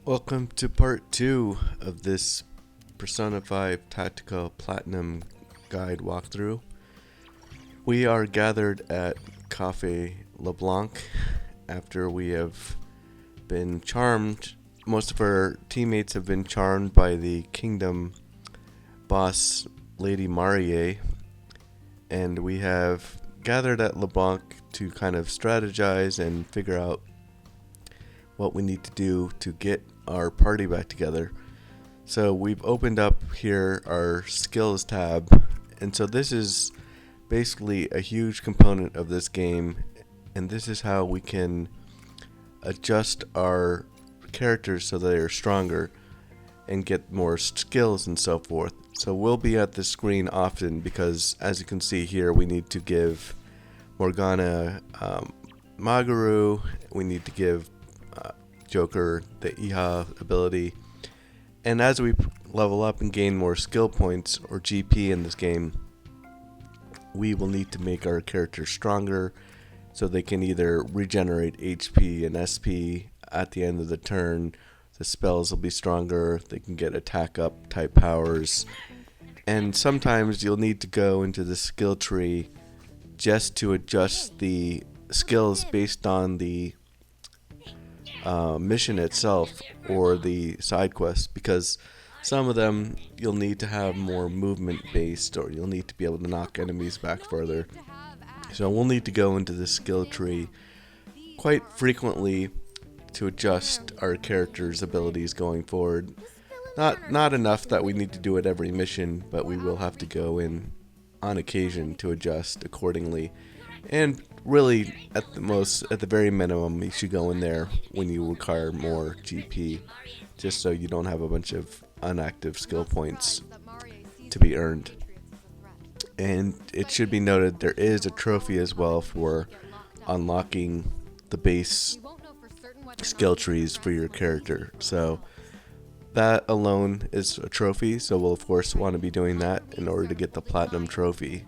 Welcome to part 2 of this Persona 5 Tactica Platinum Guide walkthrough. We are gathered at Cafe LeBlanc after we have been charmed. Most of our teammates have been charmed by the kingdom boss, Lady Marie, and we have gathered at LeBlanc to kind of strategize and figure out what we need to do to get our party back together. So we've opened up here our skills tab, and so this is basically a huge component of this game, and this is how we can adjust our characters so they are stronger and get more skills and so forth. So we'll be at the screen often because, as you can see here, we need to give Morgana Magaru, we need to give Joker the Iha ability, and as we level up and gain more skill points or GP in this game, we will need to make our characters stronger so they can either regenerate HP and SP at the end of the turn. The spells will be stronger, they can get attack up type powers, and sometimes you'll need to go into the skill tree just to adjust the skills based on the mission itself or the side quest, because some of them you'll need to have more movement based, or you'll need to be able to knock enemies back further. So we'll need to go into the skill tree quite frequently to adjust our character's abilities going forward. Not enough that we need to do it every mission, but we will have to go in on occasion to adjust accordingly. And really, at the very minimum, you should go in there when you require more GP, just so you don't have a bunch of inactive skill points to be earned. And it should be noted there is a trophy as well for unlocking the base skill trees for your character. So that alone is a trophy, so we'll of course want to be doing that in order to get the platinum trophy.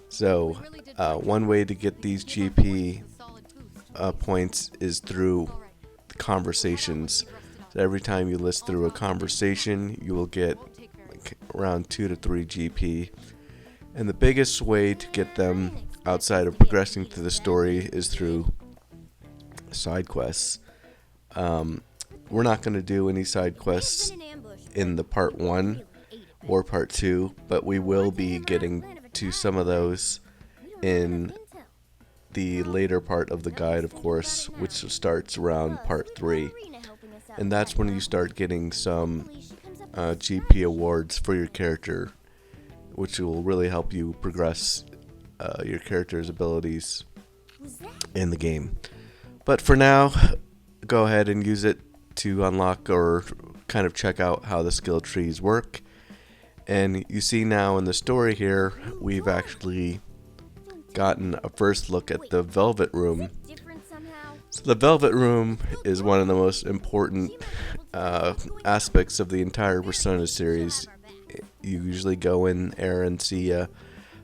So one way to get these GP points is through conversations. So every time you list through a conversation, you will get around 2 to 3 GP. And the biggest way to get them outside of progressing through the story is through side quests. We're not going to do any side quests in the part 1 or part 2, but we will be getting to some of those in the later part of the guide, of course, which starts around part 3. And that's when you start getting some GP awards for your character, which will really help you progress your character's abilities in the game. But for now, go ahead and use it to unlock or kind of check out how the skill trees work. And you see now in the story here, we've actually gotten a first look at the Velvet Room. So the Velvet Room is one of the most important aspects of the entire Persona series. You usually go in there and see a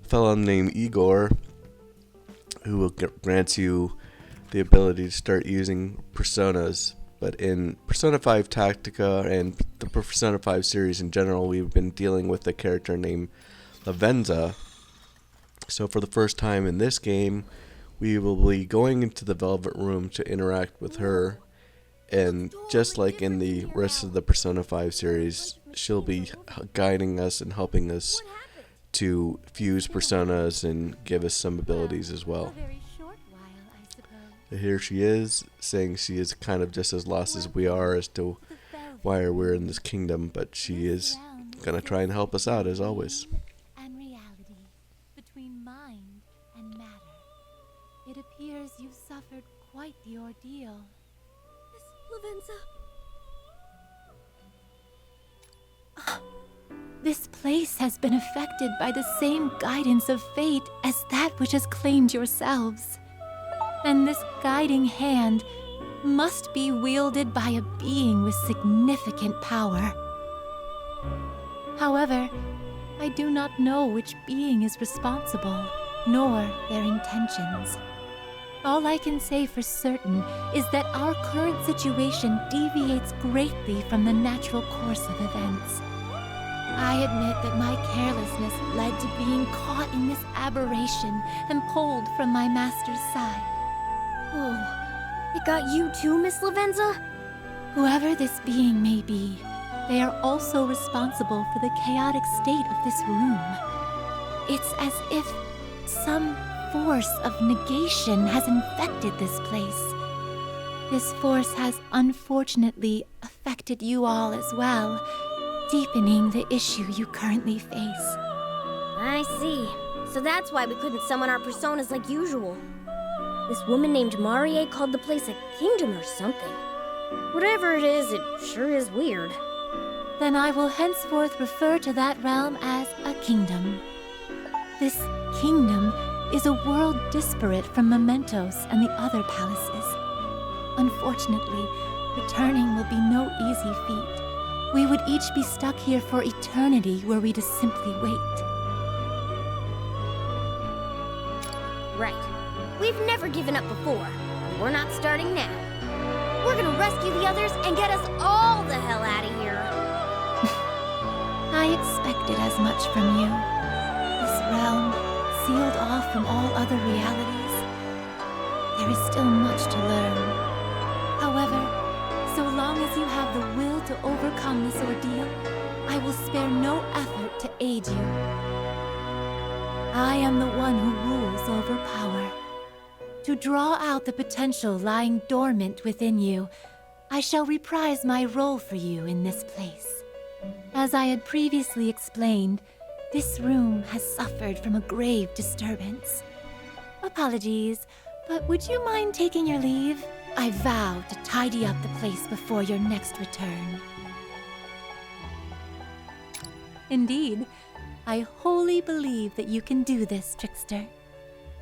fellow named Igor, who will grant you the ability to start using personas. But in Persona 5 Tactica and the Persona 5 series in general, we've been dealing with a character named Lavenza. So for the first time in this game, we will be going into the Velvet Room to interact with her. And just like in the rest of the Persona 5 series, she'll be guiding us and helping us to fuse personas and give us some abilities as well. Here she is, saying she is kind of just as lost as we are as to why we're in this kingdom, but she is going to try and help us out as always. And reality between mind and matter. It appears you've suffered quite the ordeal. Miss Lavenza. This place has been affected by the same guidance of fate as that which has claimed yourselves. And this guiding hand must be wielded by a being with significant power. However, I do not know which being is responsible, nor their intentions. All I can say for certain is that our current situation deviates greatly from the natural course of events. I admit that my carelessness led to being caught in this aberration and pulled from my master's side. Oh, it got you too, Miss Lavenza? Whoever this being may be, they are also responsible for the chaotic state of this room. It's as if some force of negation has infected this place. This force has unfortunately affected you all as well, deepening the issue you currently face. I see. So that's why we couldn't summon our personas like usual. This woman named Marie called the place a kingdom or something. Whatever it sure is weird. Then I will henceforth refer to that realm as a kingdom. This kingdom is a world disparate from Mementos and the other palaces. Unfortunately, returning will be no easy feat. We would each be stuck here for eternity were we to simply wait. Right. We've never given up before, and we're not starting now. We're gonna rescue the others and get us all the hell out of here. I expected as much from you. This realm, sealed off from all other realities. There is still much to learn. However, so long as you have the will to overcome this ordeal, I will spare no effort to aid you. I am the one who rules over power. To draw out the potential lying dormant within you, I shall reprise my role for you in this place. As I had previously explained, this room has suffered from a grave disturbance. Apologies, but would you mind taking your leave? I vow to tidy up the place before your next return. Indeed, I wholly believe that you can do this, trickster.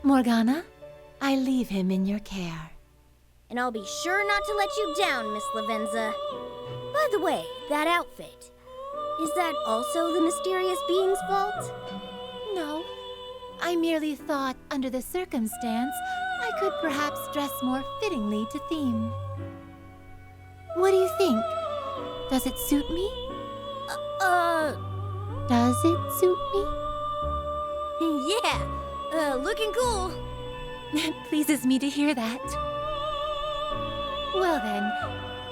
Morgana, I leave him in your care. And I'll be sure not to let you down, Miss Lavenza. By the way, that outfit. Is that also the mysterious being's fault? No, I merely thought, under the circumstance, I could perhaps dress more fittingly to theme. What do you think? Does it suit me? Does it suit me? Yeah, looking cool. It pleases me to hear that. Well then,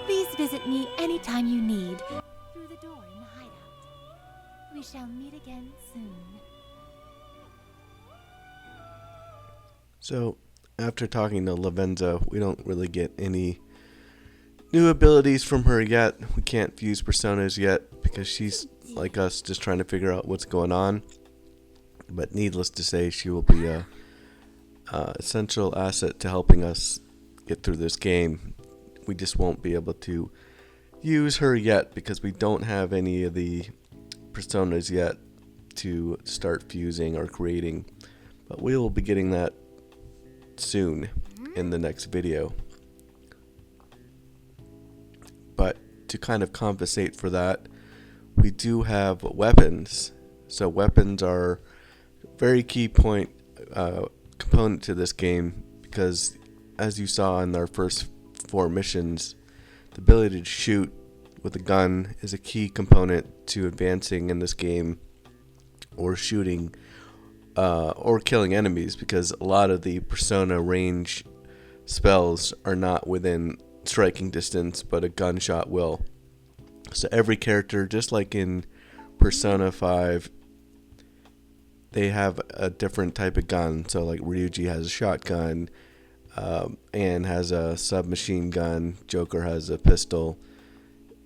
please visit me anytime you need. Through the door in the hideout. We shall meet again soon. So, after talking to Lavenza, we don't really get any new abilities from her yet. We can't fuse personas yet because she's, like us, just trying to figure out what's going on. But needless to say, she will be a essential asset to helping us get through this game. We just won't be able to use her yet because we don't have any of the personas yet to start fusing or creating. But we will be getting that soon in the next video. But to kind of compensate for that, we do have weapons. So weapons are a very key component to this game because, as you saw in our first 4 missions, the ability to shoot with a gun is a key component to advancing in this game, or shooting or killing enemies, because a lot of the persona range spells are not within striking distance, but a gunshot will. So every character, just like in Persona 5, they have a different type of gun. So like Ryuji has a shotgun, Anne has a submachine gun, Joker has a pistol.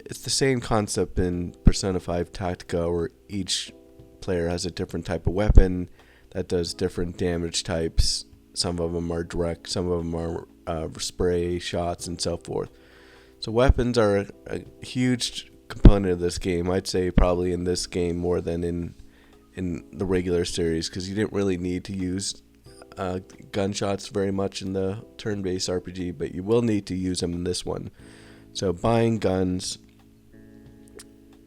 It's the same concept in Persona 5 Tactica, where each player has a different type of weapon that does different damage types. Some of them are direct, some of them are spray shots, and so forth. So weapons are a huge component of this game. I'd say probably in this game more than in the regular series, because you didn't really need to use gunshots very much in the turn-based RPG, but you will need to use them in this one. So buying guns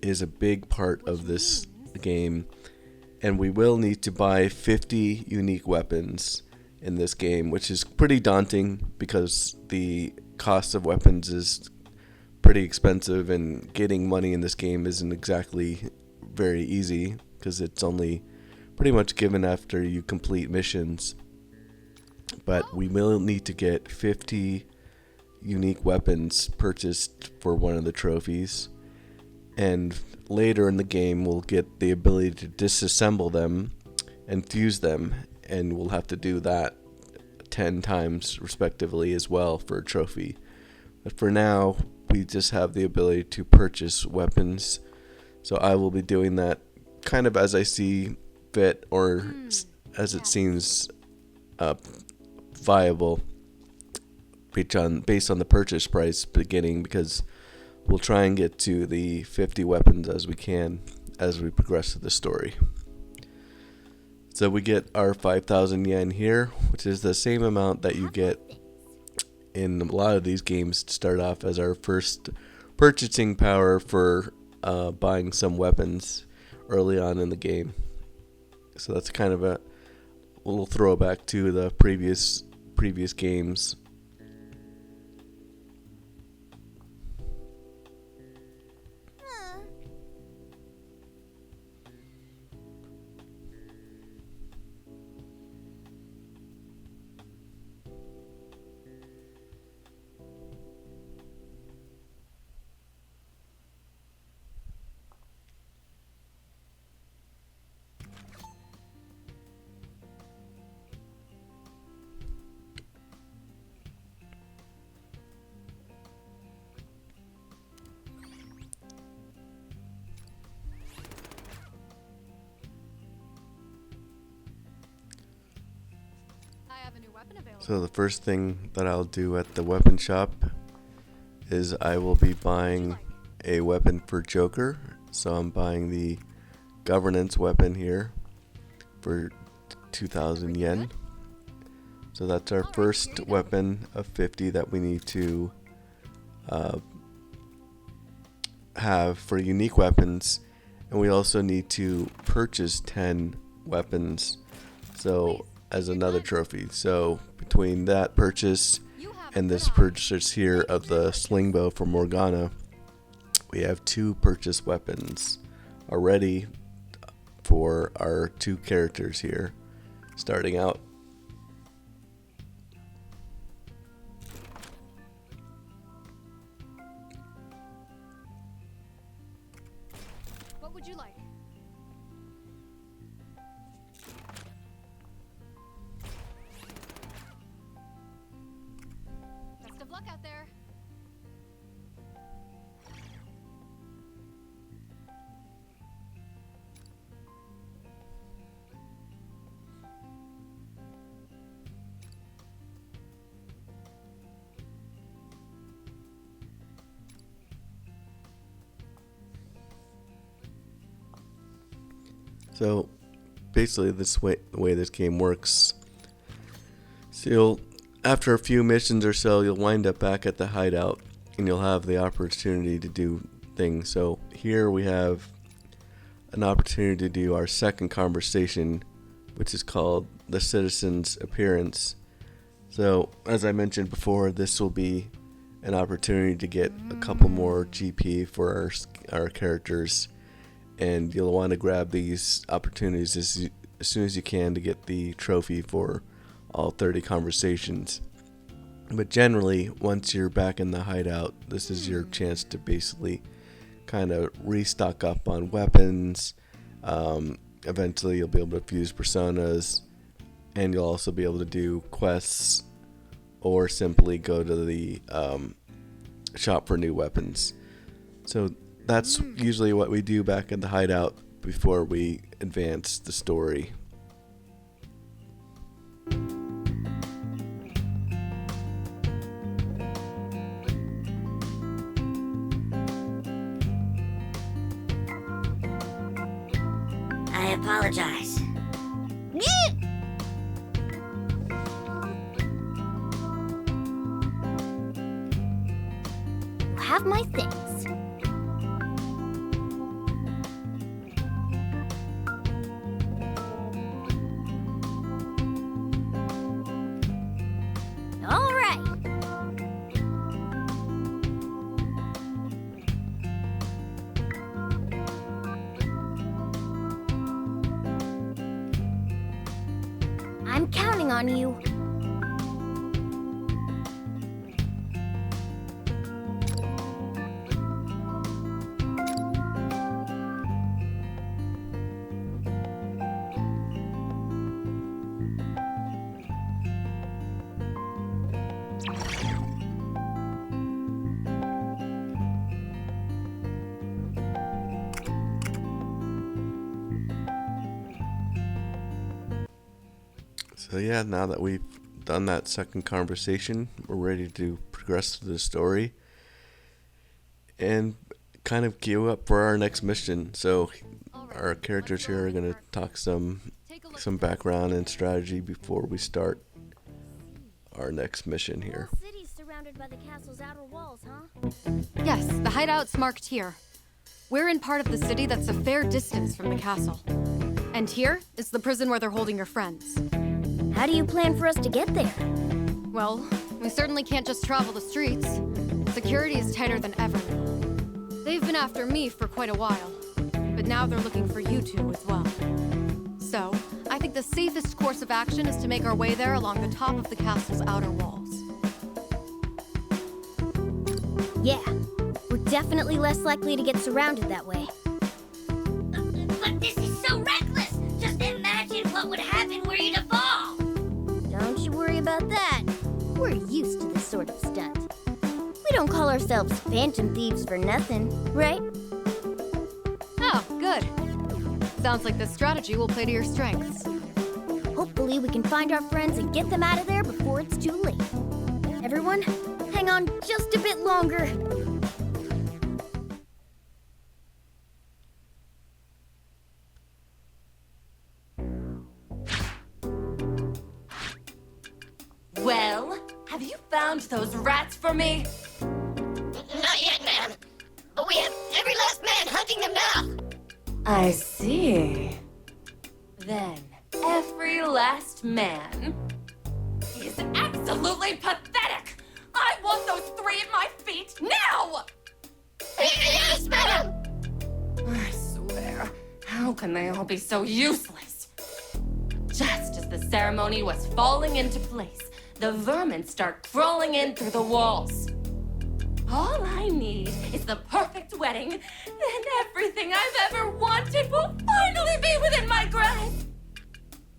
is a big part of this game, and we will need to buy 50 unique weapons in this game, which is pretty daunting because the cost of weapons is pretty expensive, and getting money in this game isn't exactly very easy because it's only pretty much given after you complete missions. But we will need to get 50 unique weapons purchased for one of the trophies, and later in the game we'll get the ability to disassemble them and fuse them, and we'll have to do that 10 times respectively as well for a trophy. But for now, we just have the ability to purchase weapons, so I will be doing that kind of as I see fit, or as it seems viable based on the purchase price beginning, because we'll try and get to the 50 weapons as we can as we progress through the story. So we get our 5,000 yen here, which is the same amount that you get in a lot of these games to start off as our first purchasing power for buying some weapons early on in the game. So that's kind of a little throwback to the previous games. So the first thing that I'll do at the weapon shop is I will be buying a weapon for Joker. So I'm buying the governance weapon here for 2,000 yen. So that's our first weapon of 50 that we need to have for unique weapons, and we also need to purchase 10 weapons, so as another trophy. So between that purchase and this purchase here of the Slingbow for Morgana, we have 2 purchased weapons already for our 2 characters here starting out. What would you like? Best of luck out there. So basically the way this game works, so after a few missions or so, you'll wind up back at the hideout and you'll have the opportunity to do things. So here we have an opportunity to do our second conversation, which is called the Citizen's Appearance. So as I mentioned before, this will be an opportunity to get a couple more GP for our characters, and you'll want to grab these opportunities as soon as you can to get the trophy for all 30 conversations. But generally, once you're back in the hideout, this is your chance to basically kind of restock up on weapons. Eventually you'll be able to fuse personas, and you'll also be able to do quests or simply go to the shop for new weapons. So that's usually what we do back in the hideout before we advance the story. I apologize. You have my things. waiting on you. So yeah, now that we've done that second conversation, we're ready to progress to the story and kind of queue up for our next mission. So our characters here are going to talk some background and strategy before we start our next mission here. The whole city's surrounded by the castle's outer walls, huh? Yes, the hideout's marked here. We're in part of the city that's a fair distance from the castle. And here is the prison where they're holding your friends. How do you plan for us to get there? Well, we certainly can't just travel the streets. Security is tighter than ever. They've been after me for quite a while, but now they're looking for you two as well. So, I think the safest course of action is to make our way there along the top of the castle's outer walls. Yeah, we're definitely less likely to get surrounded that way. But this is so reckless! Just imagine what would happen were you to fall! Don't you worry about that. We're used to this sort of stunt. We don't call ourselves phantom thieves for nothing, right? Oh, good. Sounds like this strategy will play to your strengths. Hopefully we can find our friends and get them out of there before it's too late. Everyone, hang on just a bit longer. Well, have you found those rats for me? Not yet, ma'am. But we have every last man hunting them now! I see. Then, every last man is absolutely pathetic! I want those three at my feet now! Yes, madam! I swear, how can they all be so useless? Just as the ceremony was falling into place, the vermin start crawling in through the walls. All I need is the perfect wedding, and everything I've ever wanted will finally be within my grasp.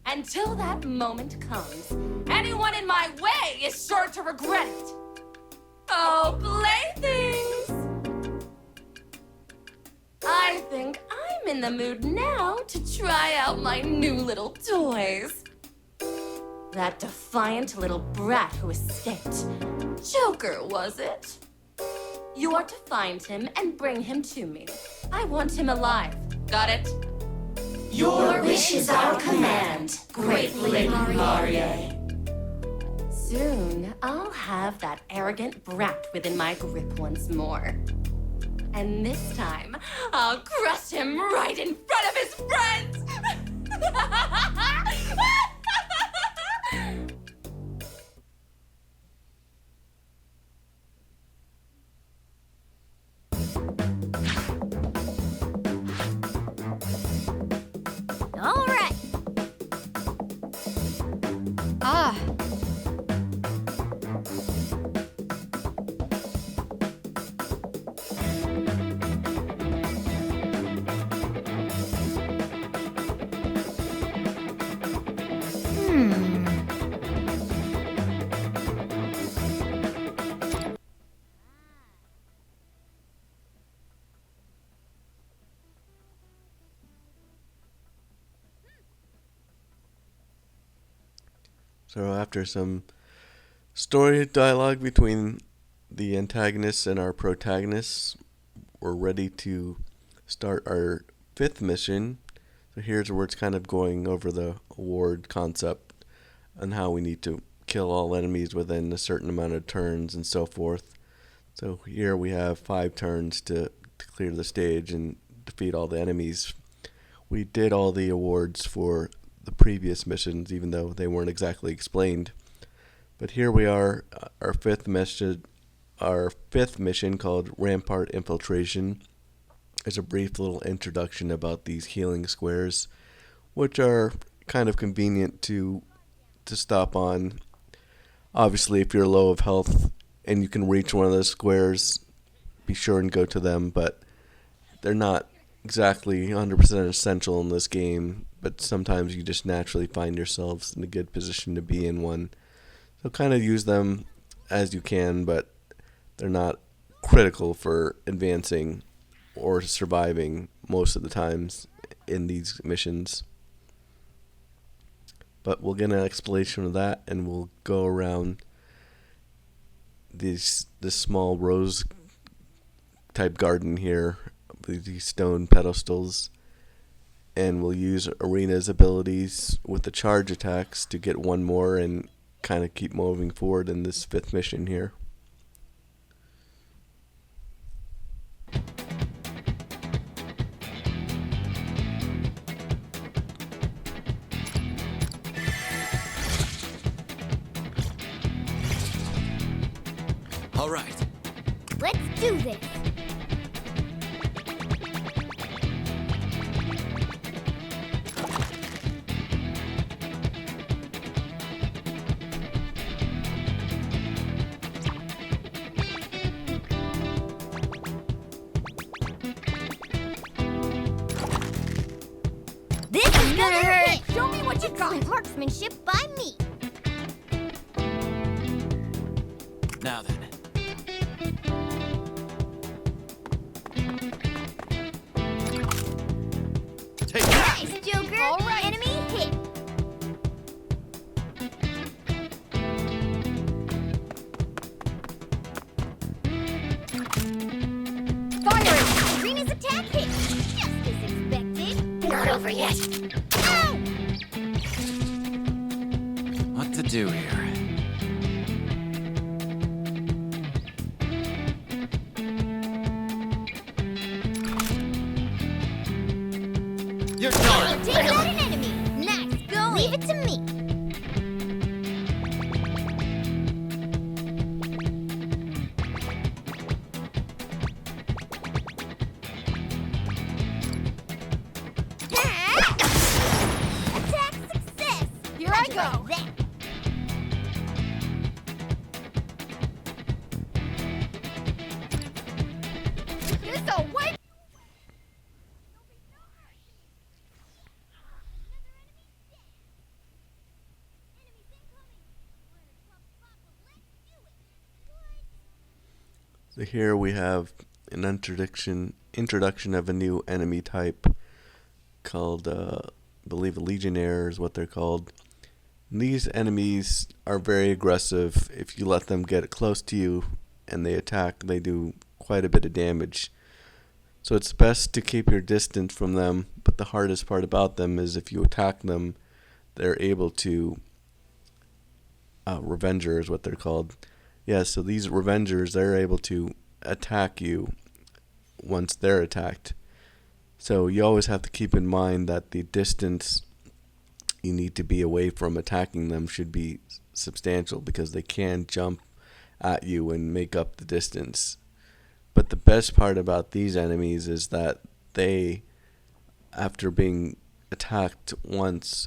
Until that moment comes, anyone in my way is sure to regret it. Oh, playthings! I think I'm in the mood now to try out my new little toys. That defiant little brat who escaped. Joker, was it? You are to find him and bring him to me. I want him alive. Got it? Your wish is our command, great Lady Marie. Soon, I'll have that arrogant brat within my grip once more. And this time, I'll crush him right in front of his friends! All right. Ah. So after some story dialogue between the antagonists and our protagonists, we're ready to start our fifth mission. So here's where it's kind of going over the award concept and how we need to kill all enemies within a certain amount of turns and so forth. So here we have 5 turns to clear the stage and defeat all the enemies. We did all the awards for the previous missions, even though they weren't exactly explained. But here we are, our fifth mission called Rampart Infiltration. Is a brief little introduction about these healing squares, which are kind of convenient to to stop on. Obviously, if you're low of health and you can reach one of those squares, be sure and go to them, but they're not exactly 100% essential in this game, but sometimes you just naturally find yourselves in a good position to be in one. So kind of use them as you can, but they're not critical for advancing or surviving most of the times in these missions. But we'll get an explanation of that, and we'll go around this small rose type garden here, these stone pedestals, and we'll use Arena's abilities with the charge attacks to get one more and kind of keep moving forward in this 5th mission here. All right. Let's do this. This is gonna hurt. Show me what you got. Excellent marksmanship by me. Now then. Take that. Nice, Joker. All right. Enemy hit. Fire it! Arena's attack hit. Just as expected. Not over yet. Ow! What to do here? You're done. Take out an enemy. Nice going. Leave it to me. Attack success. Here I go. That. Wait! So here we have an introduction of a new enemy type called, I believe, Legionnaire is what they're called. And these enemies are very aggressive. If you let them get close to you and they attack, they do quite a bit of damage. So it's best to keep your distance from them, but the hardest part about them is if you attack them, they're able to, Revenger is what they're called. Yeah, so these Revengers, they're able to attack you once they're attacked. So you always have to keep in mind that the distance you need to be away from attacking them should be substantial, because they can jump at you and make up the distance. But the best part about these enemies is that they, after being attacked once,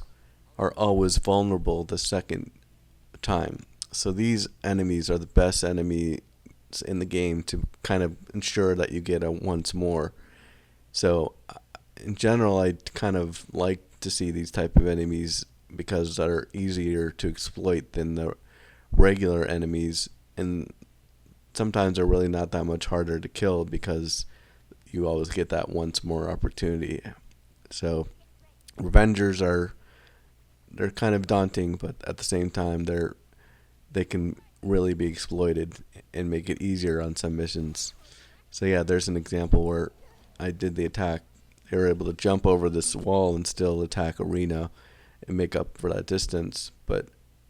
are always vulnerable the second time. So these enemies are the best enemies in the game to kind of ensure that you get a once more. So in general, I kind of like to see these type of enemies because they're easier to exploit than the regular enemies, and sometimes they're really not that much harder to kill because you always get that once more opportunity. So Revengers they're kind of daunting, but at the same time they can really be exploited and make it easier on some missions. So yeah, there's an example where I did the attack. They were able to jump over this wall and still attack Arena and make up for that distance. But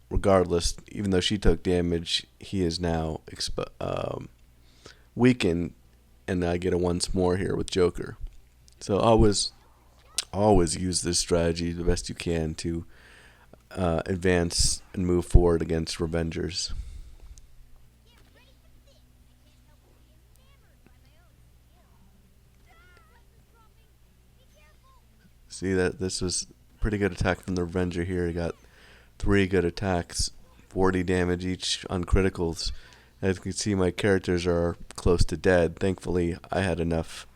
regardless, even though she took damage, he is now weakened, and I get a once more here with Joker. So always use this strategy the best you can to advance and move forward against Revengers. See that this was pretty good attack from the Revenger here. He got 3 good attacks, 40 damage each on criticals. As you can see, my characters are close to dead. Thankfully, I had enough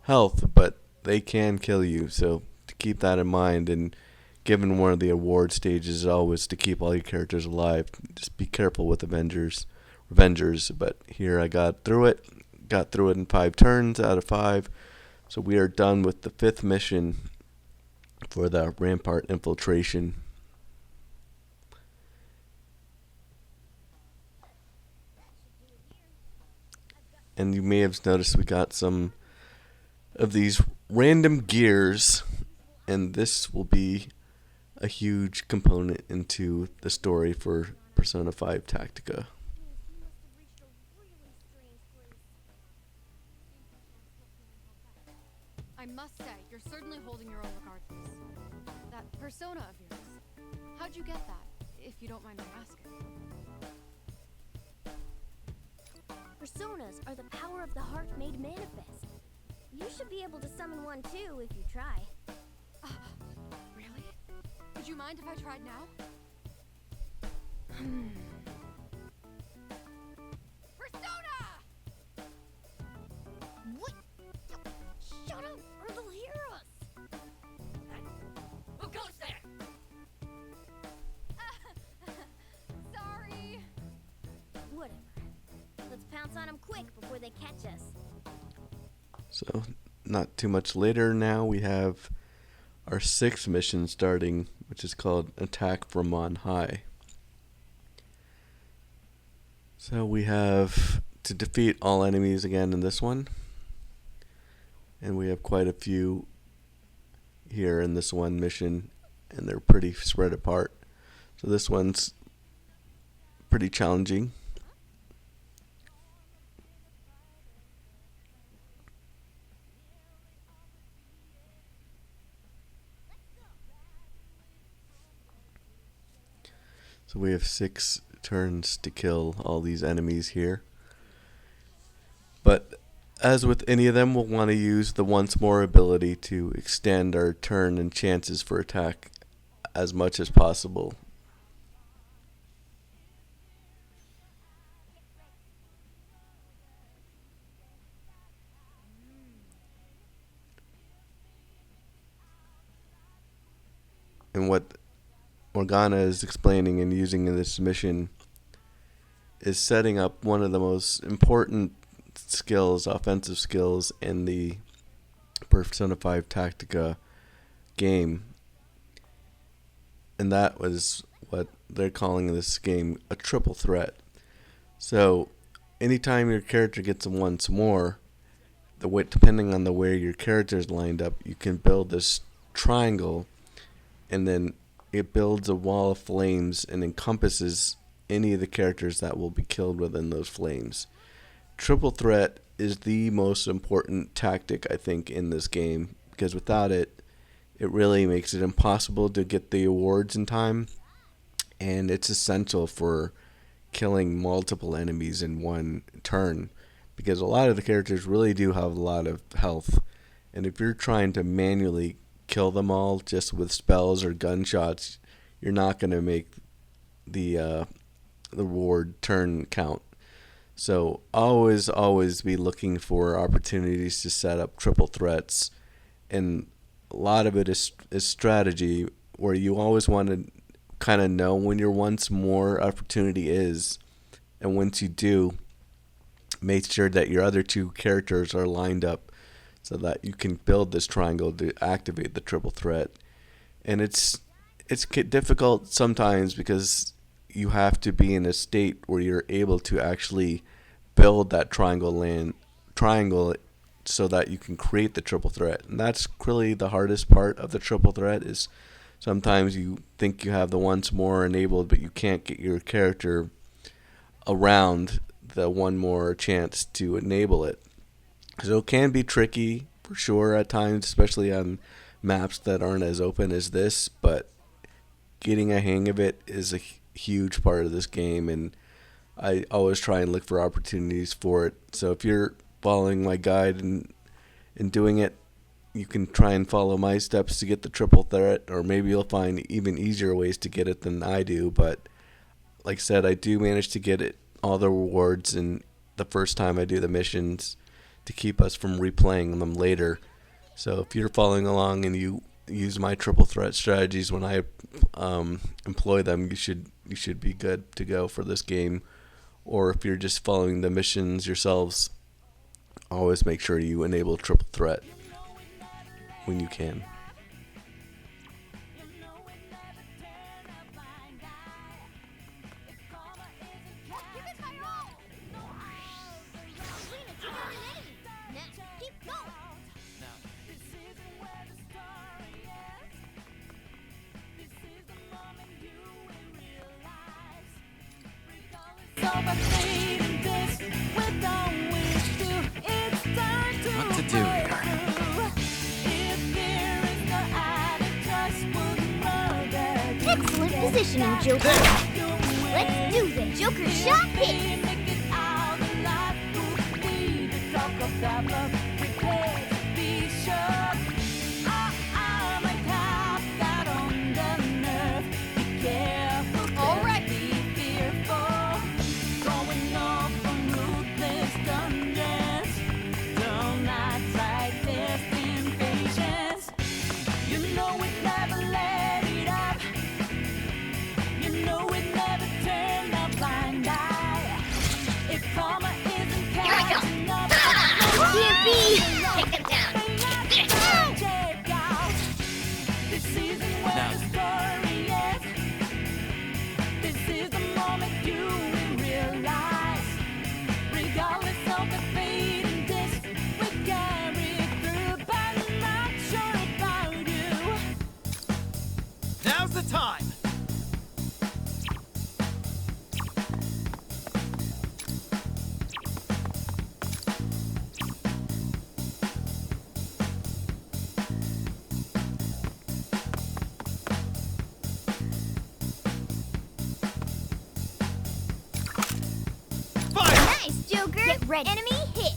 health, but they can kill you, so to keep that in mind. And given one of the award stages is always to keep all your characters alive, just be careful with Revengers. But here I got through it in 5 turns out of 5. So we are done with the 5th mission for the Rampart Infiltration. And you may have noticed we got some of these random gears, and this will be a huge component into the story for Persona 5 Tactica. I must say, you're certainly holding your own regardless. That persona of yours, how'd you get that, if you don't mind me asking? Personas are the power of the heart made manifest. You should be able to summon one too if you try. Really? Would you mind if I tried now? Persona! What? Shut up, or they'll hear us. Who goes there? Sorry. Whatever. Let's pounce on them quick before they catch us. So, not too much later now, we have our 6th mission starting, which is called Attack from on High. So we have to defeat all enemies again in this one. And we have quite a few here in this one mission, and they're pretty spread apart. So this one's pretty challenging. So we have 6 turns to kill all these enemies here. But as with any of them, we'll want to use the once more ability to extend our turn and chances for attack as much as possible. And what Morgana is explaining and using in this mission is setting up one of the most important skills, offensive skills, in the Persona 5 Tactica game. And that was what they're calling this game a triple threat. So anytime your character gets a once more, depending on the way your character is lined up, you can build this triangle, and then it builds a wall of flames and encompasses any of the characters that will be killed within those flames. Triple threat is the most important tactic, I think, in this game, because without it, it really makes it impossible to get the awards in time, and it's essential for killing multiple enemies in one turn, because a lot of the characters really do have a lot of health, and if you're trying to manually kill them all just with spells or gunshots, you're not going to make the reward turn count. So always be looking for opportunities to set up triple threats, and a lot of it is strategy, where you always want to kind of know when your once more opportunity is, and once you do, make sure that your other 2 characters are lined up so that you can build this triangle to activate the triple threat. And it's difficult sometimes because you have to be in a state where you're able to actually build that triangle so that you can create the triple threat. And that's really the hardest part of the triple threat, is sometimes you think you have the once more enabled, but you can't get your character around the one more chance to enable it. So it can be tricky for sure at times, especially on maps that aren't as open as this, but getting a hang of it is a huge part of this game, and I always try and look for opportunities for it. So if you're following my guide and doing it, you can try and follow my steps to get the triple threat, or maybe you'll find even easier ways to get it than I do. But like I said, I do manage to get it all the rewards in the first time I do the missions to keep us from replaying them later. So if you're following along and you use my triple threat strategies when I employ them, you should be good to go for this game. Or if you're just following the missions yourselves, always make sure you enable triple threat when you can. What to do here? Excellent positioning, Joker. Let's do this. Joker shot hit. All right. TMP. Take him down. Now Now's the time! Fire! Nice, Joker. Get ready. Enemy hit.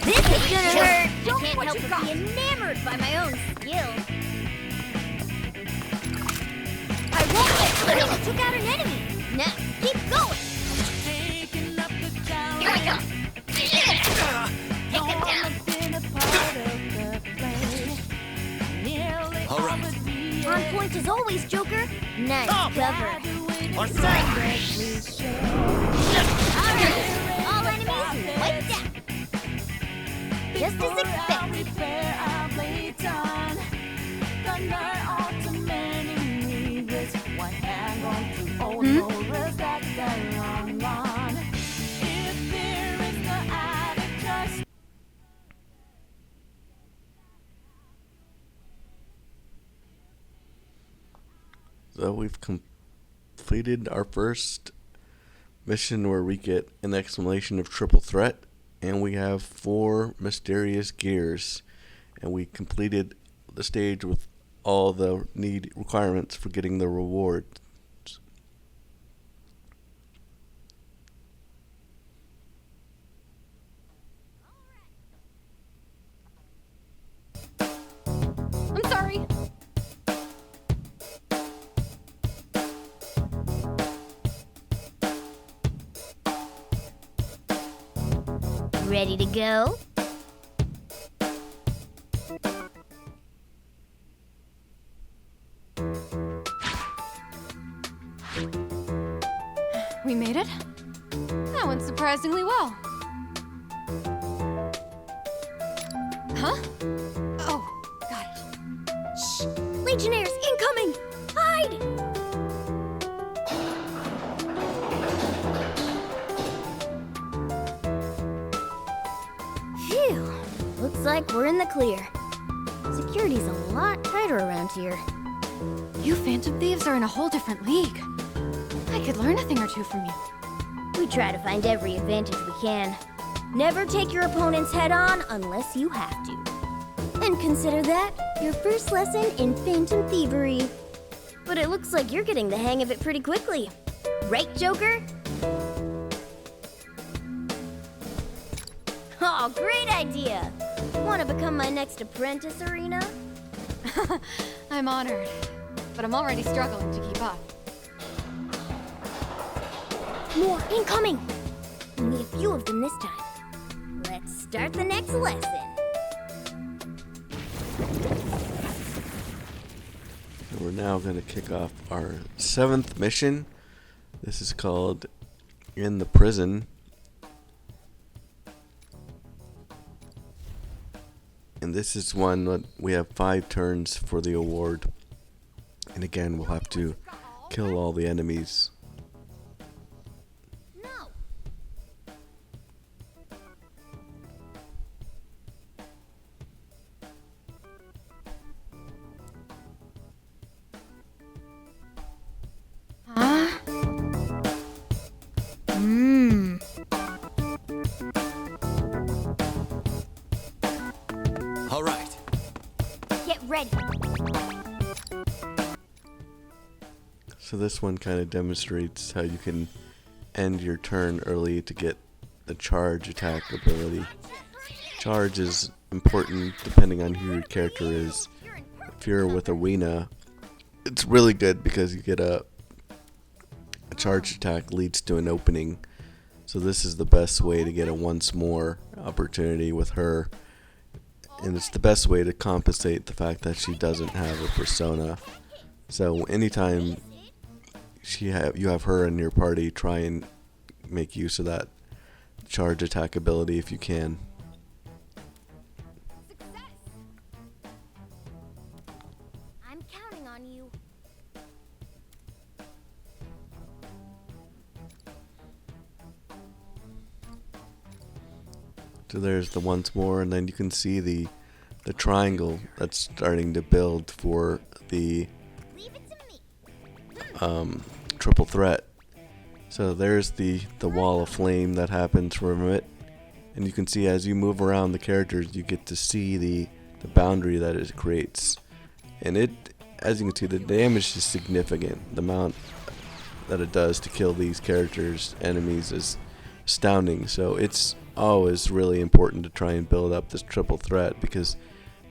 This is gonna hurt. I can't help but be enamored by my own skill. I won't let go. I took out an enemy. Now, keep going. Here we go. Take him down. all right. On point as always, Joker. Nice cover. Or say! Alright, all enemies wiped out. Just as expected. So we've completed our first mission where we get an exclamation of triple threat, and we have 4 mysterious gears, and we completed the stage with all the requirements for getting the reward. I'm sorry. Ready to go? We made it? That went surprisingly well. Huh? Oh, got it. Shh! Legionnaires incoming! Hide! Phew. Looks like we're in the clear. Security's a lot tighter around here. You Phantom Thieves are in a whole different league. I could learn a thing or two from you. We try to find every advantage we can. Never take your opponent's head on unless you have to. And consider that your first lesson in Phantom Thievery. But it looks like you're getting the hang of it pretty quickly. Right, Joker? Oh, great idea! Want to become my next apprentice, Arena? I'm honored, but I'm already struggling to keep up. More incoming! Only a few of them this time. Let's start the next lesson. And we're now going to kick off our 7th mission. This is called In the Prison. And this is one that we have 5 turns for the award. And again, we'll have to kill all the enemies. No! Huh? All right. Get ready. So this one kind of demonstrates how you can end your turn early to get the charge attack ability. Charge is important depending on who your character is. If you're with Arena, it's really good because you get a charge attack leads to an opening. So this is the best way to get a once more opportunity with her. And it's the best way to compensate the fact that she doesn't have a persona. So anytime you have her in your party, try and make use of that charge attack ability if you can. I'm counting on you. So there's the once more, and then you can see the triangle that's starting to build for the Leave it to me. triple threat. So there's the wall of flame that happens from it, and you can see as you move around the characters, you get to see the boundary that it creates. And it, as you can see, the damage is significant. The amount that it does to kill these characters, enemies, is astounding. So it's always really important to try and build up this triple threat, because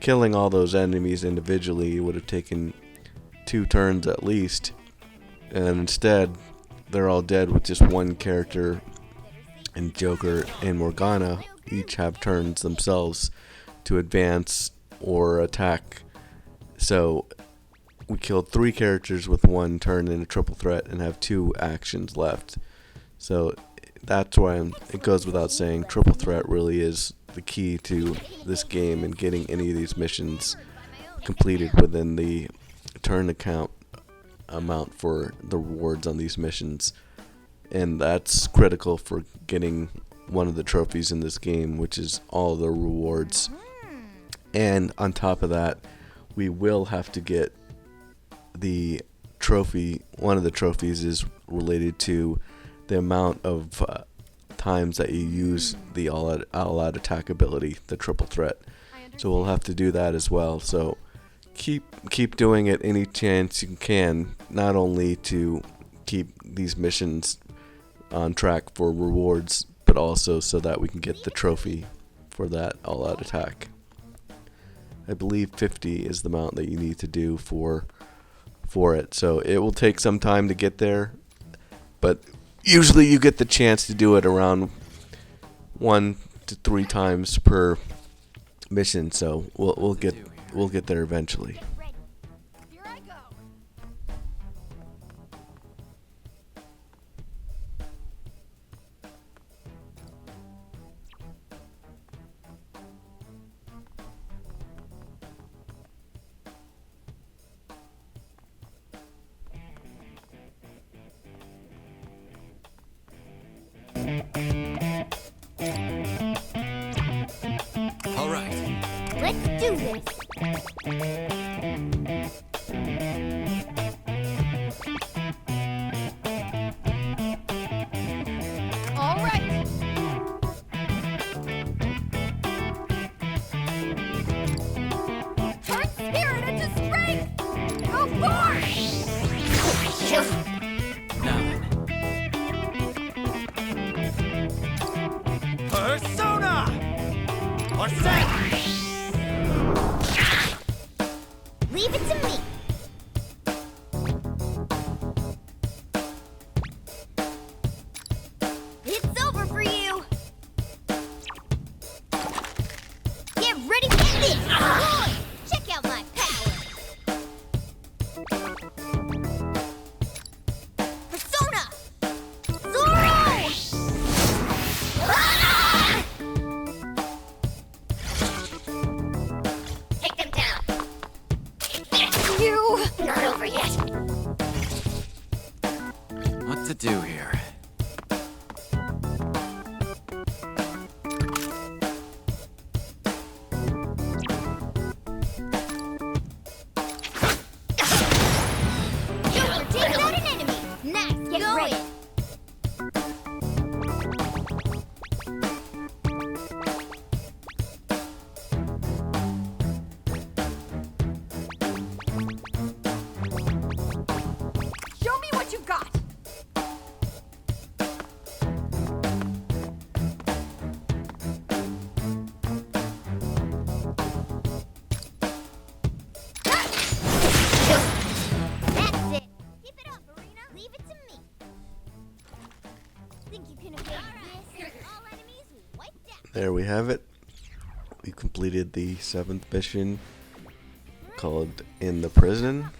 killing all those enemies individually would have taken 2 turns at least, and instead they're all dead with just one character, and Joker and Morgana each have turns themselves to advance or attack. So we killed 3 characters with 1 turn in a triple threat and have 2 actions left. So that's why it goes without saying, triple threat really is the key to this game and getting any of these missions completed within the turn account amount for the rewards on these missions. And that's critical for getting one of the trophies in this game, which is all the rewards. And on top of that, we will have to get the trophy. One of the trophies is related to the amount of times that you use the all-out attack ability, the triple threat. So we'll have to do that as well. So keep doing it any chance you can, not only to keep these missions on track for rewards, but also so that we can get the trophy for that all-out attack. I believe 50 is the amount that you need to do for it. So it will take some time to get there, but usually you get the chance to do it around 1 to 3 times per mission. So we'll get there eventually. Here I go. All right. Let's do this. All right. Turn spirit into strength. Go forth. Leave it to me. It's over for you. Get ready for this. Check out my power. Persona. Zoro. Take them down. You. Not over yet. What to do here? Take out an enemy. Nice. Get ready. Show me what you got! That's it. Keep it up, Arena. Leave it to me. Think you can evade this? All enemies wiped out. There we have it. We completed the 7th mission called In the Prison.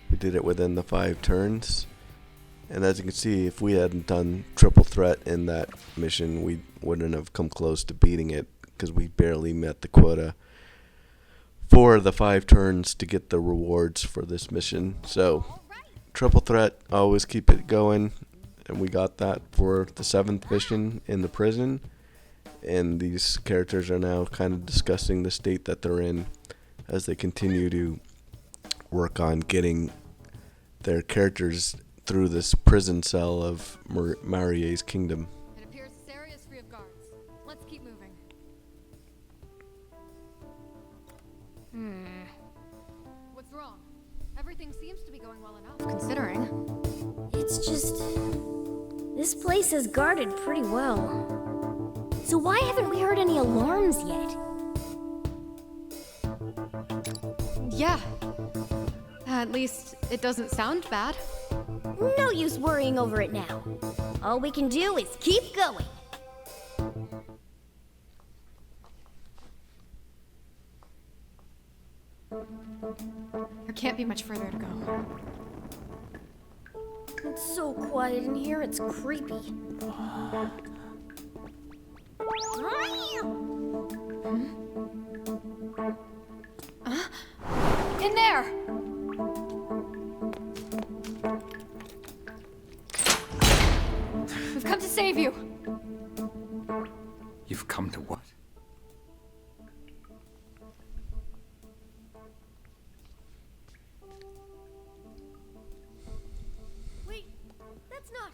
We did it within the 5 turns. And as you can see, if we hadn't done triple threat in that mission, we wouldn't have come close to beating it because we barely met the quota for the 5 turns to get the rewards for this mission. So triple threat, always keep it going. And we got that for the 7th mission in the prison. And these characters are now kind of discussing the state that they're in as they continue to work on getting their characters through this prison cell of Marie's kingdom. It appears this area is free of guards. Let's keep moving. What's wrong? Everything seems to be going well enough, considering. It's just... this place is guarded pretty well. So why haven't we heard any alarms yet? Yeah. At least it doesn't sound bad. No use worrying over it now. All we can do is keep going. There can't be much further to go. It's so quiet in here, it's creepy. In there! We've come to save you. You've come to what? Wait, that's not...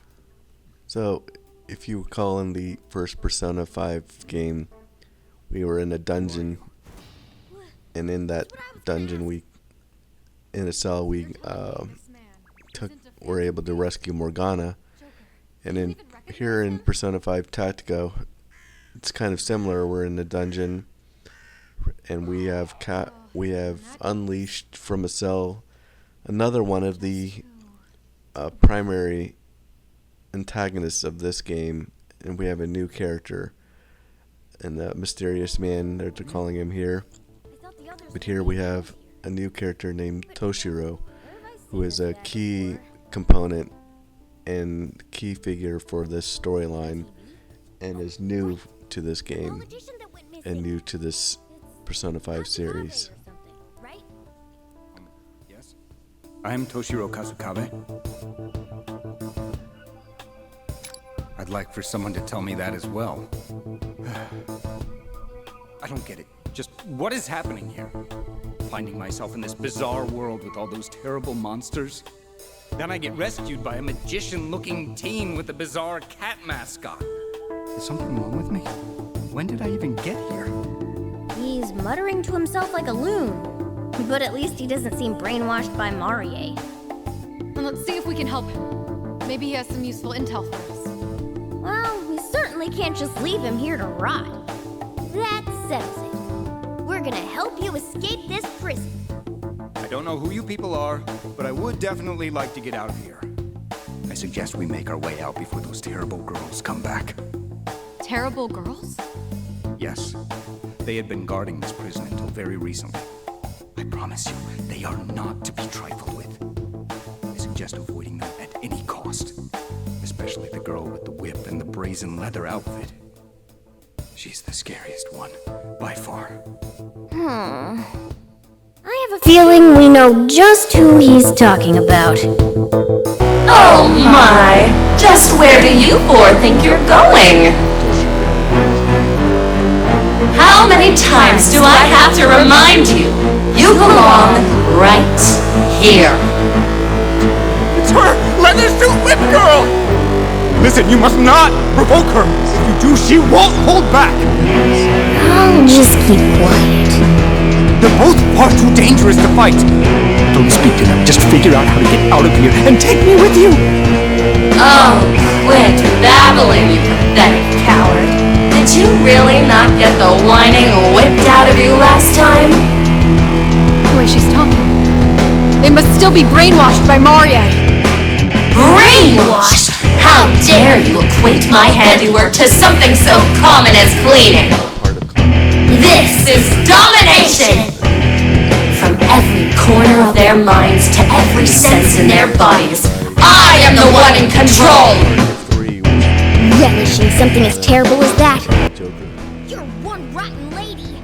So, if you recall in the first Persona 5 game, we were in a dungeon, and in that dungeon in a cell we were able to rescue Morgana, and here in Persona 5 Tactica, it's kind of similar. We're in a dungeon, and we have unleashed from a cell another one of the primary antagonists of this game, and we have a new character, and the mysterious man, they're calling him here. But here we have a new character named Toshiro, who is a key component and key figure for this storyline, and is new to this game and new to this Persona 5 series. Yes? I'm Toshiro Kasukabe. I'd like for someone to tell me that as well. I don't get it. Just what is happening here? Finding myself in this bizarre world with all those terrible monsters. Then I get rescued by a magician-looking teen with a bizarre cat mascot. Is something wrong with me? When did I even get here? He's muttering to himself like a loon. But at least he doesn't seem brainwashed by Marie. And let's see if we can help him. Maybe he has some useful intel for us. Well, we certainly can't just leave him here to rot. That settles it. We're gonna help you escape this prison. don't know who you people are, but I would definitely like to get out of here. I suggest we make our way out before those terrible girls come back. Terrible girls? Yes. They had been guarding this prison until very recently. I promise you, they are not to be trifled with. I suggest avoiding them at any cost. Especially the girl with the whip and the brazen leather outfit. She's the scariest one, by far. I have a feeling we know just who he's talking about. Oh my! Just where do you four think you're going? How many times do I have to remind you? You belong right here. It's her! Leather suit whip girl! Listen, you must not provoke her! If you do, she won't hold back! I'll just keep quiet. They're both far too dangerous to fight. Don't speak to them. Just figure out how to get out of here and take me with you. Oh, quit babbling, you pathetic coward. Did you really not get the whining whipped out of you last time? The way she's talking. They must still be brainwashed by Marie. Brainwashed? How dare you equate my handiwork to something so common as cleaning? This is domination! From every corner of their minds to every sense in their bodies, I am the one in control! Relishing something as terrible as that. You're one rotten lady.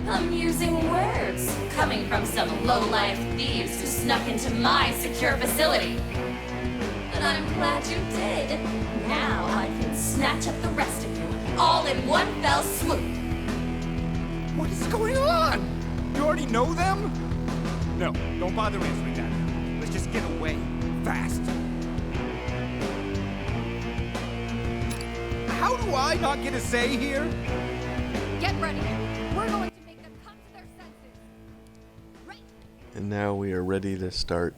Amusing words, coming from some low-life thieves who snuck into my secure facility. But I'm glad you did. Now I can snatch up the rest of you, all in one fell swoop. What is going on? You already know them? No, don't bother answering that. Let's just get away. Fast. How do I not get a say here? Get ready. We're going to make them come to their senses. Right. And now we are ready to start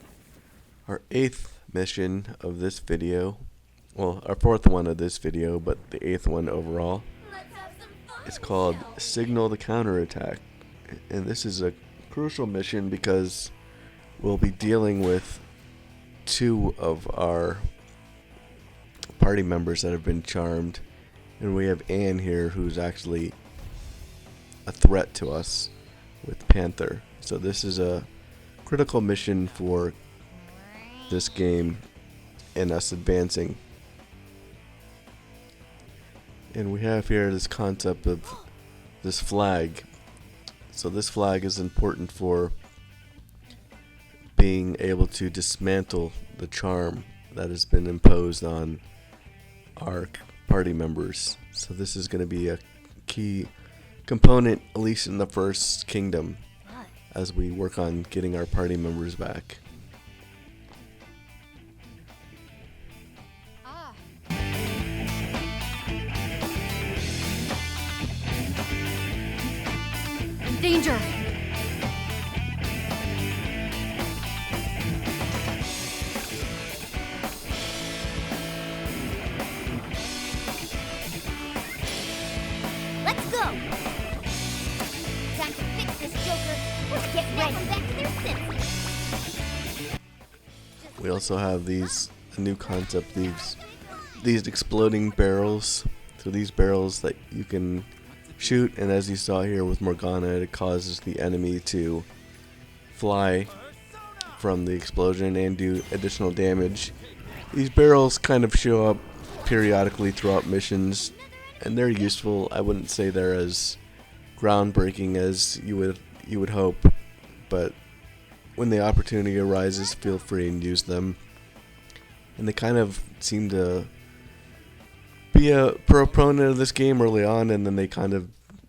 our 8th mission of this video. Well, our 4th one of this video, but the 8th one overall. It's called Signal the Counterattack. And this is a crucial mission because we'll be dealing with 2 of our party members that have been charmed. And we have Anne here, who's actually a threat to us with Panther. So this is a critical mission for this game and us advancing. And we have here this concept of this flag. So this flag is important for being able to dismantle the charm that has been imposed on our party members. So this is going to be a key component, at least in the first kingdom, as we work on getting our party members back. Danger! Let's go. Time to fix this Joker. Let's get ready. Back to their senses. We also have a new concept, these exploding barrels. So these barrels that you can shoot, and as you saw here with Morgana, it causes the enemy to fly from the explosion and do additional damage. These barrels kind of show up periodically throughout missions, and they're useful. I wouldn't say they're as groundbreaking as you would hope, but when the opportunity arises, feel free and use them. And they kind of seem to be a proponent of this game early on, and then they kind of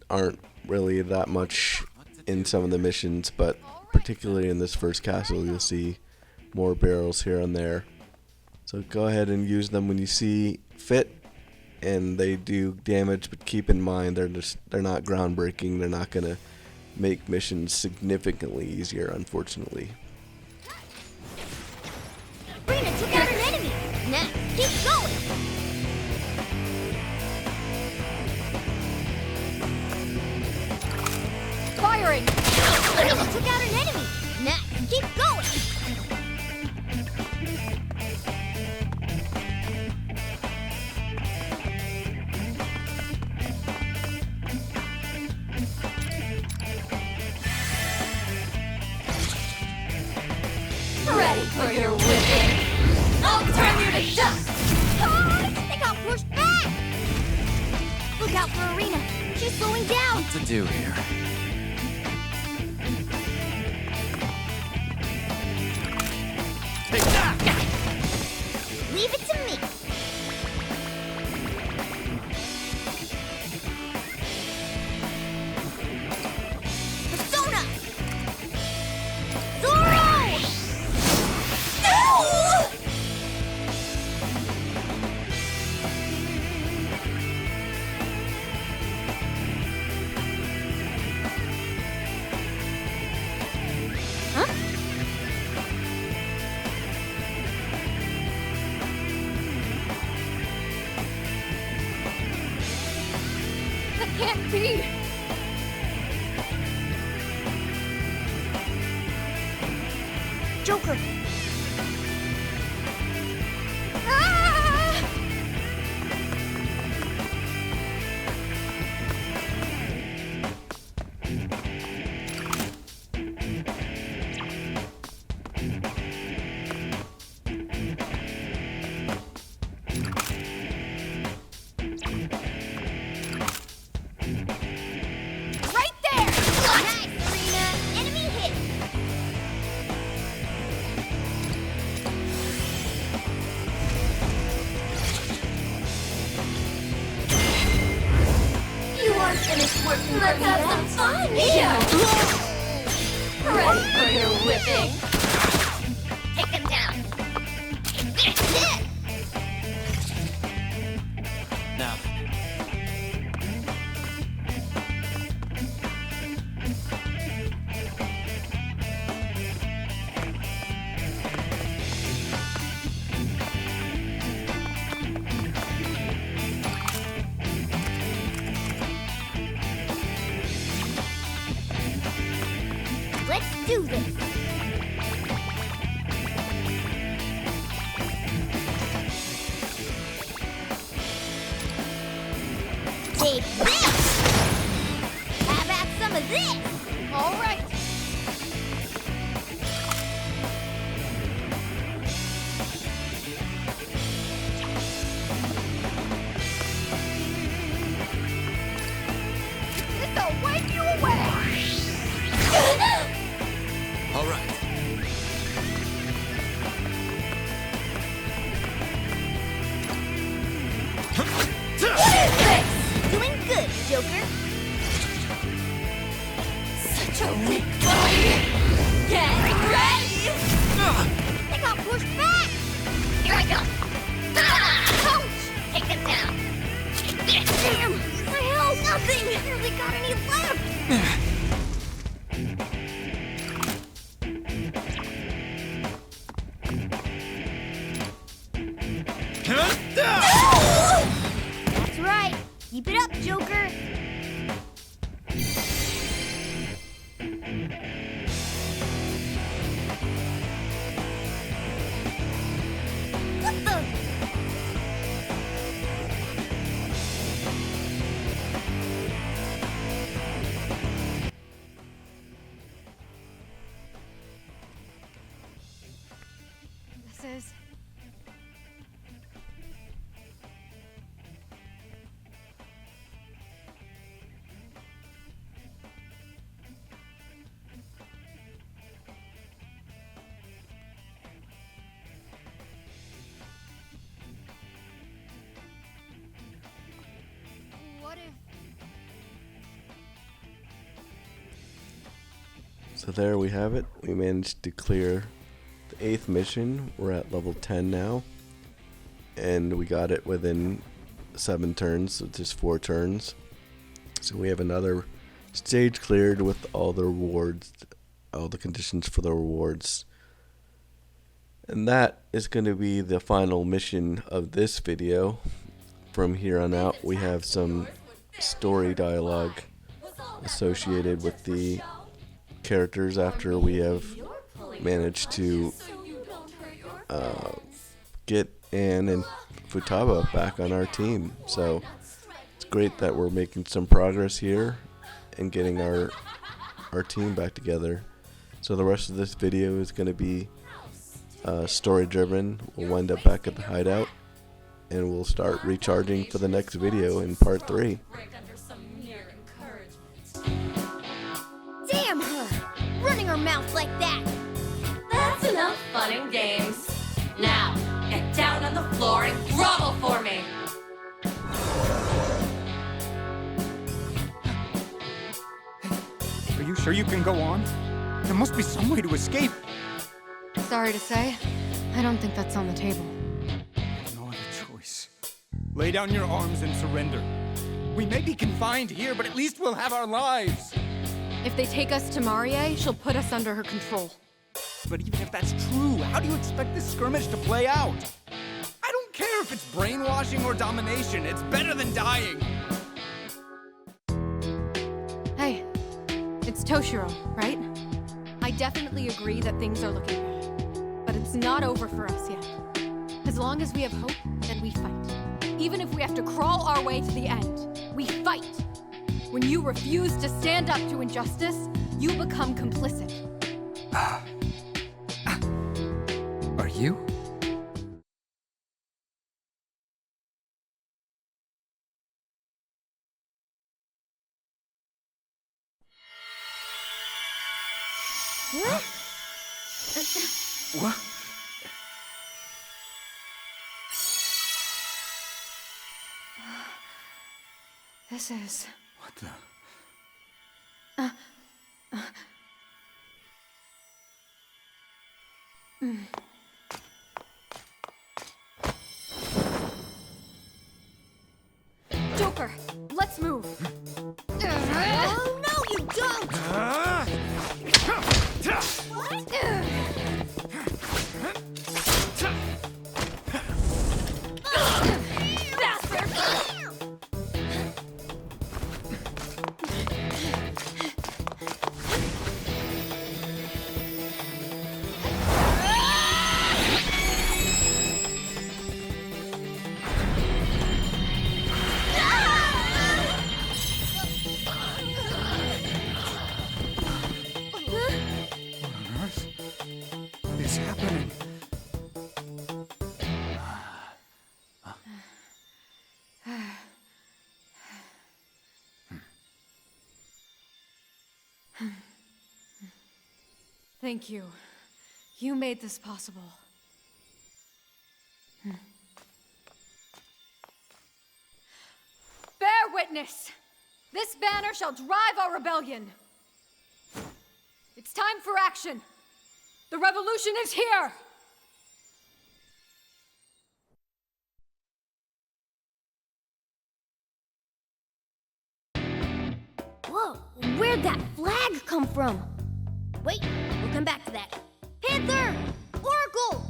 aren't really that much in some of the missions, but particularly in this first castle you'll see more barrels here and there. So go ahead and use them when you see fit, and they do damage, but keep in mind they're not groundbreaking. They're not gonna make missions significantly easier, unfortunately. Brina took out an enemy. Now, keep going. Firing! Brina took out an enemy. Now, Ready for your whipping? I'll turn you to dust! They got pushed back! Look out for Arena. She's slowing down. What to do here? Leave it to me. Persona! Zoro! No! Huh? That can't be! Joker! Ah! Right there! Nice, Arena! Enemy hit! You aren't finished working. Let's have some fun! Yeah. Ready for your whipping? Take him down! Now, Let's do this! Take this! How about some of this? All right. This'll wipe you away! all right. Doing good, Joker. Such a weak body! Get ready! They got pushed back! Here I go. Ouch! Take them down. Damn! My health! Nothing! Barely got any left! That's right. Keep it up, Joker. What the? This is... What if... So there we have it. We managed to clear the 8th mission. We're at level 10 now. And we got it within 7 turns, so just 4 turns. So we have another stage cleared with all the rewards, all the conditions for the rewards. And that is going to be the final mission of this video. From here on out, we have some story dialogue associated with the characters after we have managed to get Anne and Futaba back on our team. So it's great that we're making some progress here and getting our team back together. So the rest of this video is going to be story-driven. We'll wind up back at the hideout, and we'll start recharging for the next video in part 3. Damn her! Running her mouth like that! That's enough fun and games. Now, get down on the floor and grovel for me. Are you sure you can go on? There must be some way to escape. Sorry to say, I don't think that's on the table. No other choice. Lay down your arms and surrender. We may be confined here, but at least we'll have our lives. If they take us to Marie, she'll put us under her control. But even if that's true, how do you expect this skirmish to play out? I don't care if it's brainwashing or domination. It's better than dying. Hey, it's Toshiro, right? I definitely agree that things are looking bad. But it's not over for us yet. As long as we have hope, then we fight. Even if we have to crawl our way to the end, we fight. When you refuse to stand up to injustice, you become complicit. Are you? What? This is... What the? Joker, let's move. Oh, no, you don't! Is happening? Thank you. You made this possible. Bear witness! This banner shall drive our rebellion! It's time for action! The revolution is here! Whoa, where'd that flag come from? Wait, we'll come back to that. Panther! Oracle!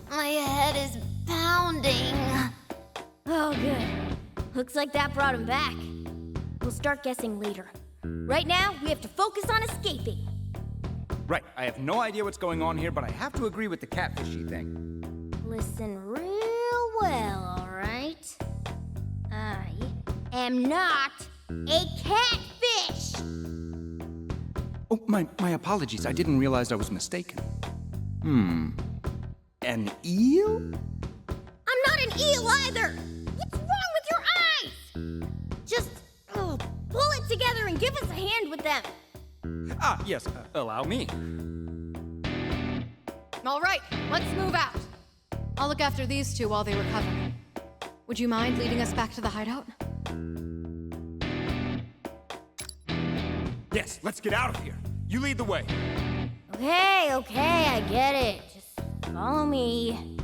My head is pounding. Oh, good. Looks like that brought him back. We'll start guessing later. Right now, we have to focus on escaping. Right, I have no idea what's going on here, but I have to agree with the catfishy thing. Listen real well, all right? I am not a catfish! Oh, my apologies. I didn't realize I was mistaken. An eel? I'm not an eel either! What's wrong with your eyes? Just pull it together and give us a hand with them. Ah, yes, allow me. All right, let's move out. I'll look after these two while they recover. Would you mind leading us back to the hideout? Yes, let's get out of here. You lead the way. Okay, I get it. Just follow me.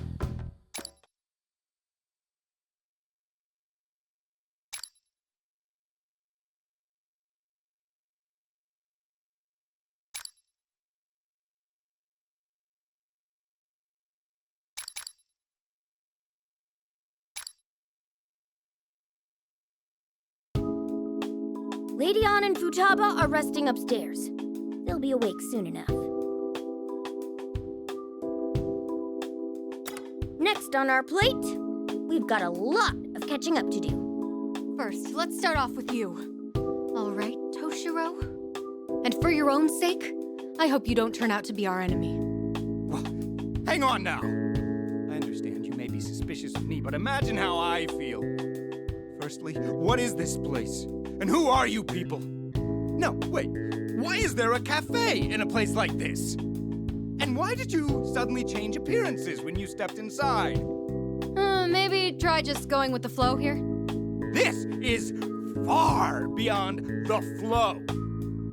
Lady Ann and Futaba are resting upstairs. They'll be awake soon enough. Next on our plate, we've got a lot of catching up to do. First, let's start off with you. All right, Toshiro? And for your own sake, I hope you don't turn out to be our enemy. Well, hang on now. I understand you may be suspicious of me, but imagine how I feel. Firstly, what is this place? And who are you people? No, wait. Why is there a cafe in a place like this? And why did you suddenly change appearances when you stepped inside? Maybe try just going with the flow here? This is far beyond the flow.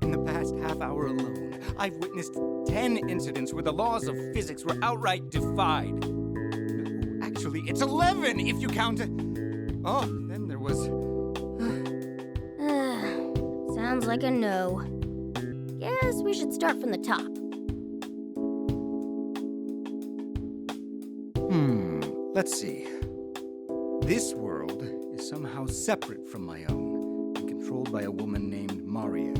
In the past half hour alone, I've witnessed 10 incidents where the laws of physics were outright defied. No, actually, it's 11 if you count it. Oh, then there was... Sounds like a no. Guess we should start from the top. Let's see. This world is somehow separate from my own and controlled by a woman named Marie.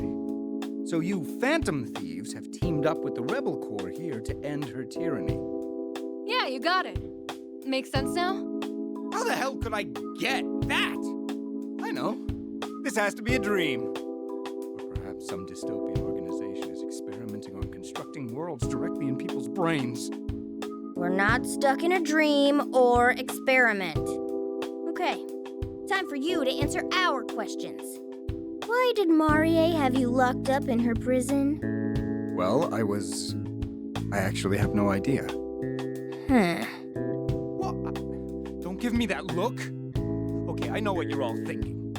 So you Phantom Thieves have teamed up with the Rebel Corps here to end her tyranny. Yeah, you got it. Makes sense now? How the hell could I get that? I know. This has to be a dream. Or perhaps some dystopian organization is experimenting on constructing worlds directly in people's brains. We're not stuck in a dream or experiment. Okay, time for you to answer our questions. Why did Marie have you locked up in her prison? Well, I actually have no idea. What? Don't give me that look. Okay, I know what you're all thinking.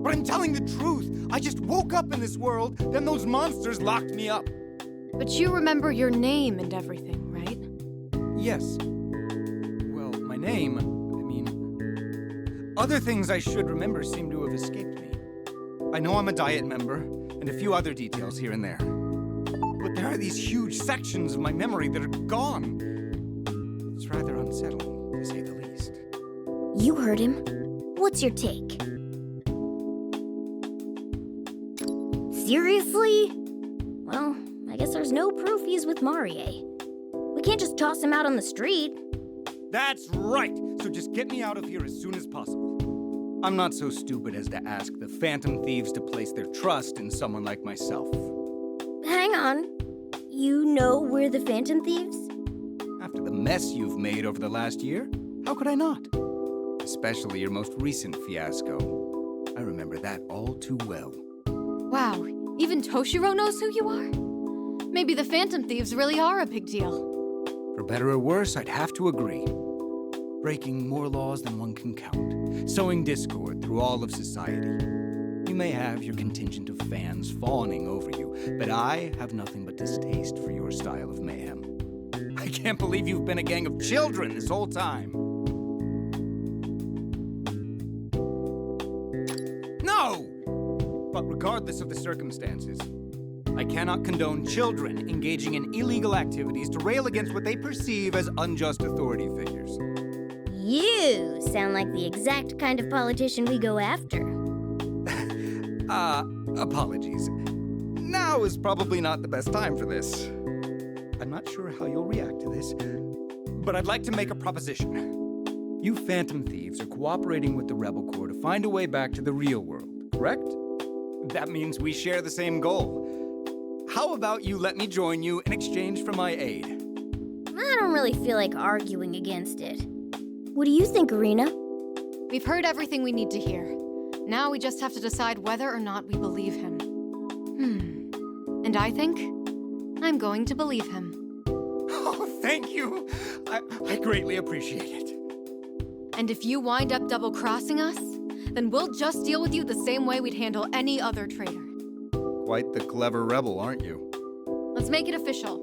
But I'm telling the truth. I just woke up in this world, then those monsters locked me up. But you remember your name and everything, right? Yes. Well, my name, other things I should remember seem to have escaped me. I know I'm a Diet member, and a few other details here and there. But there are these huge sections of my memory that are gone. It's rather unsettling, to say the least. You heard him. What's your take? Seriously? Well, I guess there's no proof he's with Marie. We can't just toss him out on the street. That's right! So just get me out of here as soon as possible. I'm not so stupid as to ask the Phantom Thieves to place their trust in someone like myself. Hang on. You know we're the Phantom Thieves? After the mess you've made over the last year, how could I not? Especially your most recent fiasco. I remember that all too well. Wow, even Toshiro knows who you are? Maybe the Phantom Thieves really are a big deal. For better or worse, I'd have to agree. Breaking more laws than one can count, sowing discord through all of society. You may have your contingent of fans fawning over you, but I have nothing but distaste for your style of mayhem. I can't believe you've been a gang of children this whole time. No! But regardless of the circumstances, I cannot condone children engaging in illegal activities to rail against what they perceive as unjust authority figures. You sound like the exact kind of politician we go after. Apologies. Now is probably not the best time for this. I'm not sure how you'll react to this, but I'd like to make a proposition. You Phantom Thieves are cooperating with the Rebel Corps to find a way back to the real world, correct? That means we share the same goal. How about you let me join you in exchange for my aid? I don't really feel like arguing against it. What do you think, Arena? We've heard everything we need to hear. Now we just have to decide whether or not we believe him. And I think I'm going to believe him. Oh, thank you. I greatly appreciate it. And if you wind up double-crossing us, then we'll just deal with you the same way we'd handle any other traitor. Quite the clever rebel, aren't you? Let's make it official.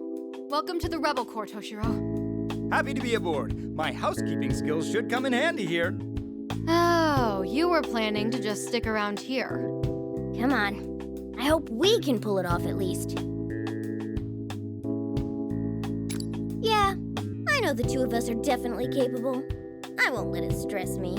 Welcome to the Rebel Corps, Toshiro. Happy to be aboard. My housekeeping skills should come in handy here. Oh, you were planning to just stick around here. Come on. I hope we can pull it off at least. Yeah, I know the two of us are definitely capable. I won't let it stress me.